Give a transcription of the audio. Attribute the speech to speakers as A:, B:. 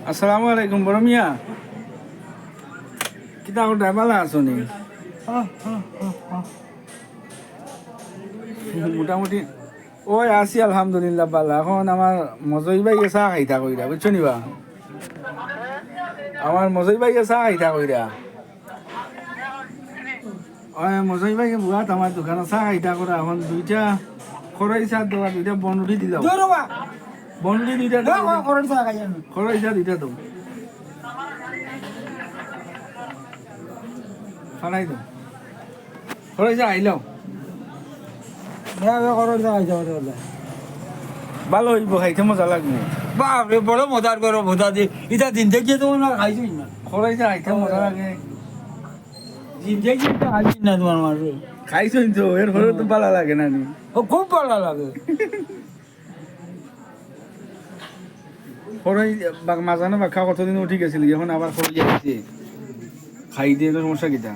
A: আসসালামু আলাইকুম বড় মিয়া কিতা করতে ভালো আছো নি মোটামুটি ওই আছি আলহামদুলিল্লাহ ভালো এখন আমার মজই ভাই চা খাইতা কইরা বুঝছো নিবা আমার মজই ভাই চা খাইতা কইরা ওই মজই ভাই বুয়াত আমার দোকানে চা খাইতা করা এখন দুইটা খরাই চা দেওয়া দুইটা বনরুটি দিলাম বনরুটি দুইটা খরাই চা দুইটা দাও ফালাই দাও খরাই চা আইলাম ভালো হইব খাইতে মজা লাগবে
B: বাপরে বড় মজার করো ভোদা দিয়ে এটা দিন দেখিয়ে তোমার না খাইছি না
A: খরাই চা খাইতে মজা লাগে
B: দিন দেখিয়ে তো খাইছি না তোমার মারবে
A: খাইছো তো এরপরে তো ভালো লাগে না নি
B: ও খুব ভালো লাগে
A: খরাই মাঝানো বাক্কা কতদিন উঠি গেছিল এখন আবার খরাই যাচ্ছে খাই দিয়ে তো সমস্যা কিটা